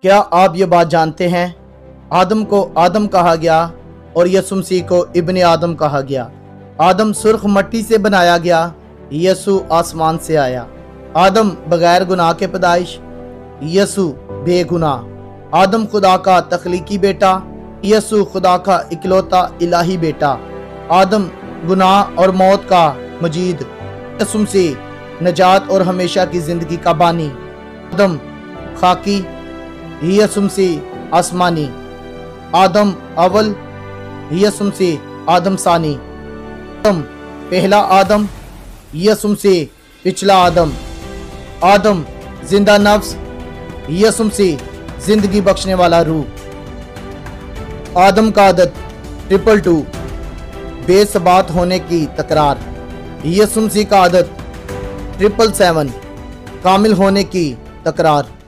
क्या आप ये बात जानते हैं? आदम को आदम कहा गया और यसु मसीह को इब्ने आदम कहा गया। आदम सुर्ख मिट्टी से बनाया गया, यसु आसमान से आया। आदम बगैर गुनाह के पैदाइश, यसु बेगुनाह। आदम खुदा का तख्लीकी बेटा, यसु खुदा का इकलौता इलाही बेटा। आदम गुनाह और मौत का मजीद, यसु मसीह नजात और हमेशा की जिंदगी का बानी। आदम खाकी, यसु मसीह आसमानी। आदम अव्वल, यसु मसीह आदम सानी। आदम पहला आदम, यसु मसीह पिछला आदम। आदम जिंदा नफ्स, यसु मसीह जिंदगी बख्शने वाला रूह। आदम का आदत 222 बेसबात होने की तकरार। यसु मसीह का आदत 777 कामिल होने की तकरार।